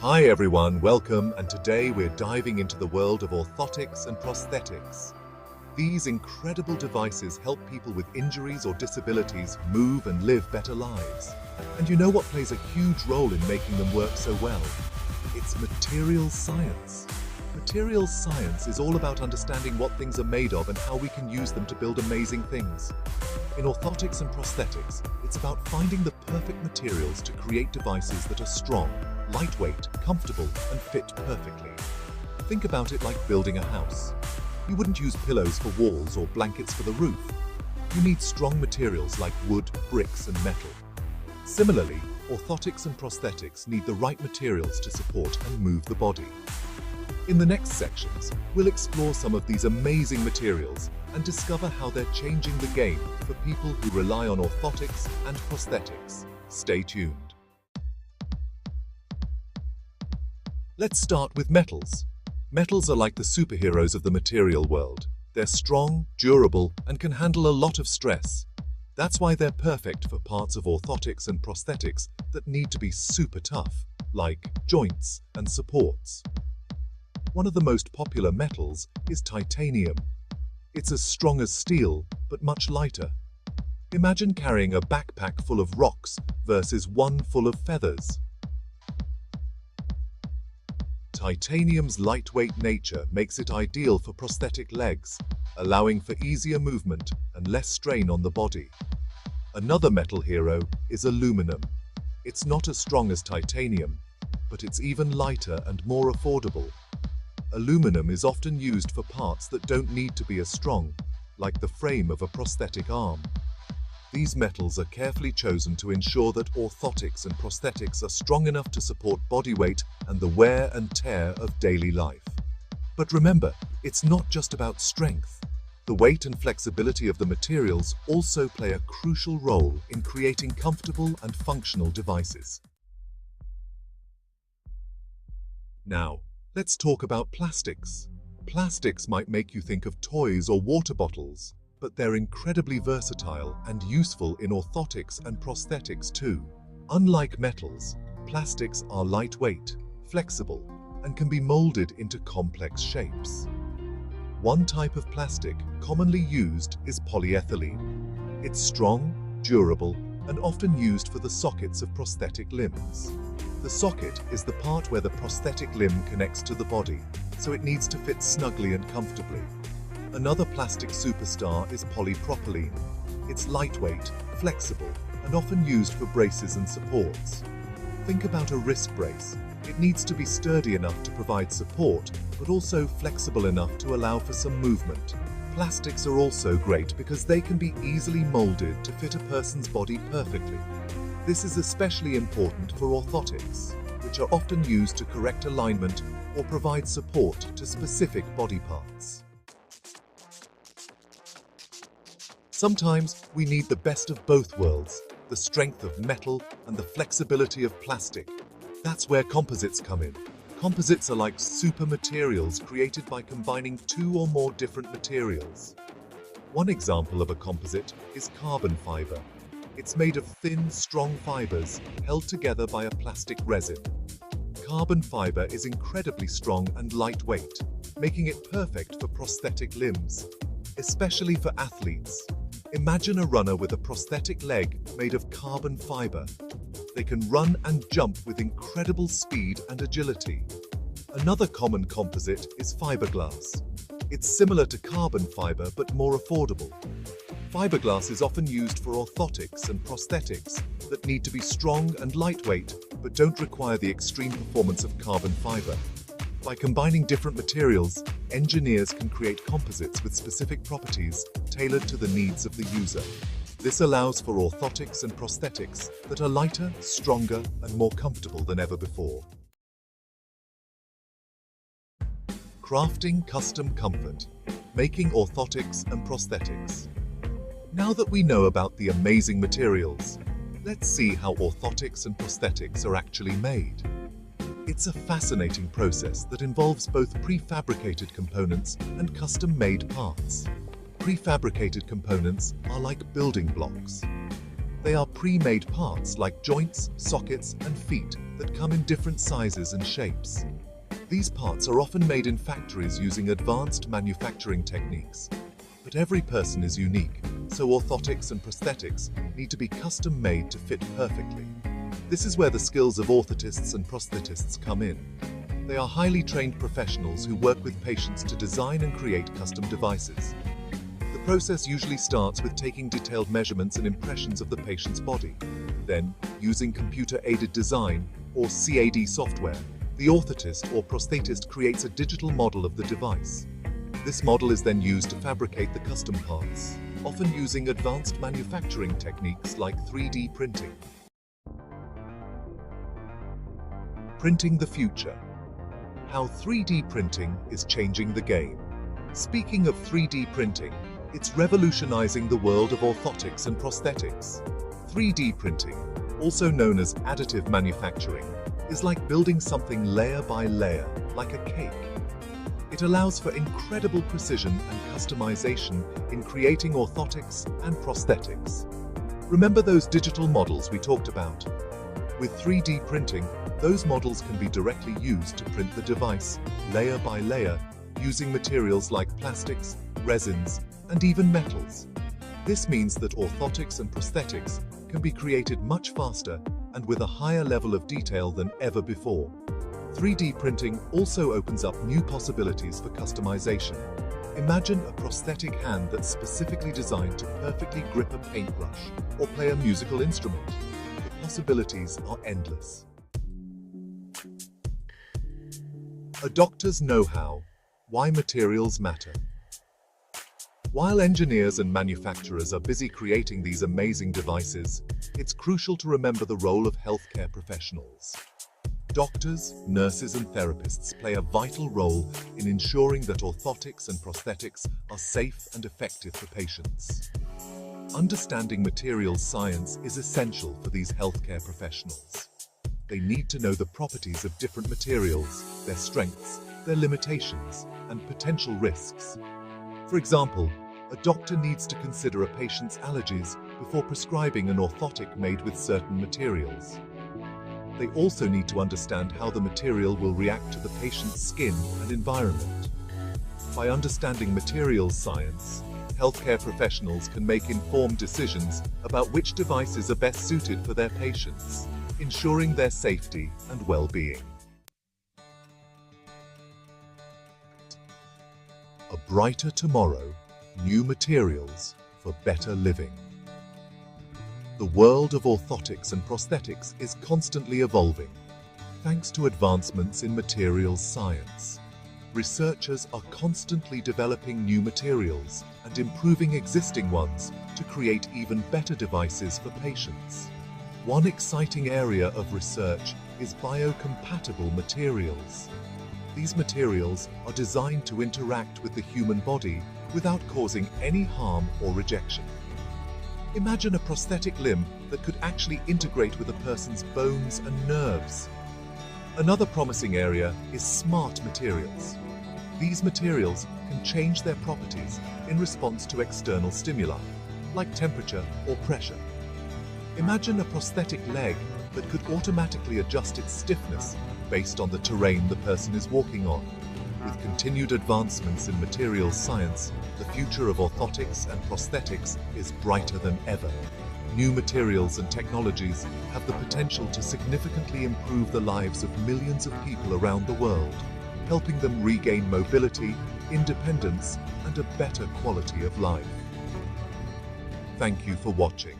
Hi everyone, welcome, and today we're diving into the world of orthotics and prosthetics. These incredible devices help people with injuries or disabilities move and live better lives. And you know what plays a huge role in making them work so well? It's materials science. Materials science is all about understanding what things are made of and how we can use them to build amazing things. In orthotics and prosthetics, it's about finding the perfect materials to create devices that are strong, lightweight, comfortable, and fit perfectly. Think about it like building a house. You wouldn't use pillows for walls or blankets for the roof. You need strong materials like wood, bricks, and metal. Similarly, orthotics and prosthetics need the right materials to support and move the body. In the next sections, we'll explore some of these amazing materials and discover how they're changing the game for people who rely on orthotics and prosthetics. Stay tuned. Let's start with metals. Metals are like the superheroes of the material world. They're strong, durable, and can handle a lot of stress. That's why they're perfect for parts of orthotics and prosthetics that need to be super tough, like joints and supports. One of the most popular metals is titanium. It's as strong as steel, but much lighter. Imagine carrying a backpack full of rocks versus one full of feathers. Titanium's lightweight nature makes it ideal for prosthetic legs, allowing for easier movement and less strain on the body. Another metal hero is aluminum. It's not as strong as titanium, but it's even lighter and more affordable. Aluminum is often used for parts that don't need to be as strong, like the frame of a prosthetic arm. These metals are carefully chosen to ensure that orthotics and prosthetics are strong enough to support body weight and the wear and tear of daily life. But remember, it's not just about strength. The weight and flexibility of the materials also play a crucial role in creating comfortable and functional devices. Now, let's talk about plastics. Plastics might make you think of toys or water bottles, but they're incredibly versatile and useful in orthotics and prosthetics too. Unlike metals, plastics are lightweight, flexible, and can be molded into complex shapes. One type of plastic commonly used is polyethylene. It's strong, durable, and often used for the sockets of prosthetic limbs. The socket is the part where the prosthetic limb connects to the body, so it needs to fit snugly and comfortably. Another plastic superstar is polypropylene. It's lightweight, flexible, and often used for braces and supports. Think about a wrist brace. It needs to be sturdy enough to provide support, but also flexible enough to allow for some movement. Plastics are also great because they can be easily molded to fit a person's body perfectly. This is especially important for orthotics, which are often used to correct alignment or provide support to specific body parts. Sometimes we need the best of both worlds, the strength of metal and the flexibility of plastic. That's where composites come in. Composites are like super materials created by combining two or more different materials. One example of a composite is carbon fiber. It's made of thin, strong fibers held together by a plastic resin. Carbon fiber is incredibly strong and lightweight, making it perfect for prosthetic limbs, especially for athletes. Imagine a runner with a prosthetic leg made of carbon fiber. They can run and jump with incredible speed and agility. Another common composite is fiberglass. It's similar to carbon fiber but more affordable. Fiberglass is often used for orthotics and prosthetics that need to be strong and lightweight but don't require the extreme performance of carbon fiber. By combining different materials, engineers can create composites with specific properties tailored to the needs of the user. This allows for orthotics and prosthetics that are lighter, stronger, and more comfortable than ever before. Crafting custom comfort, making orthotics and prosthetics. Now that we know about the amazing materials, let's see how orthotics and prosthetics are actually made. It's a fascinating process that involves both prefabricated components and custom-made parts. Prefabricated components are like building blocks. They are pre-made parts like joints, sockets, and feet that come in different sizes and shapes. These parts are often made in factories using advanced manufacturing techniques. But every person is unique, so orthotics and prosthetics need to be custom-made to fit perfectly. This is where the skills of orthotists and prosthetists come in. They are highly trained professionals who work with patients to design and create custom devices. The process usually starts with taking detailed measurements and impressions of the patient's body. Then, using computer-aided design, or CAD software, the orthotist or prosthetist creates a digital model of the device. This model is then used to fabricate the custom parts, often using advanced manufacturing techniques like 3D printing. Printing the future. How 3D printing is changing the game. Speaking of 3D printing, it's revolutionizing the world of orthotics and prosthetics. 3D printing, also known as additive manufacturing, is like building something layer by layer, like a cake. It allows for incredible precision and customization in creating orthotics and prosthetics. Remember those digital models we talked about? With 3D printing, those models can be directly used to print the device, layer by layer, using materials like plastics, resins, and even metals. This means that orthotics and prosthetics can be created much faster and with a higher level of detail than ever before. 3D printing also opens up new possibilities for customization. Imagine a prosthetic hand that's specifically designed to perfectly grip a paintbrush or play a musical instrument. The possibilities are endless. A doctor's know-how. Why materials matter. While engineers and manufacturers are busy creating these amazing devices, it's crucial to remember the role of healthcare professionals. Doctors, nurses, and therapists play a vital role in ensuring that orthotics and prosthetics are safe and effective for patients. Understanding materials science is essential for these healthcare professionals. They need to know the properties of different materials, their strengths, their limitations, and potential risks. For example, a doctor needs to consider a patient's allergies before prescribing an orthotic made with certain materials. They also need to understand how the material will react to the patient's skin and environment. By understanding materials science, healthcare professionals can make informed decisions about which devices are best suited for their patients, ensuring their safety and well-being. A brighter tomorrow, new materials for better living. The world of orthotics and prosthetics is constantly evolving, thanks to advancements in materials science. Researchers are constantly developing new materials and improving existing ones to create even better devices for patients. One exciting area of research is biocompatible materials. These materials are designed to interact with the human body without causing any harm or rejection. Imagine a prosthetic limb that could actually integrate with a person's bones and nerves. Another promising area is smart materials. These materials can change their properties in response to external stimuli, like temperature or pressure. Imagine a prosthetic leg that could automatically adjust its stiffness based on the terrain the person is walking on. With continued advancements in materials science, the future of orthotics and prosthetics is brighter than ever. New materials and technologies have the potential to significantly improve the lives of millions of people around the world, helping them regain mobility, independence, and a better quality of life. Thank you for watching.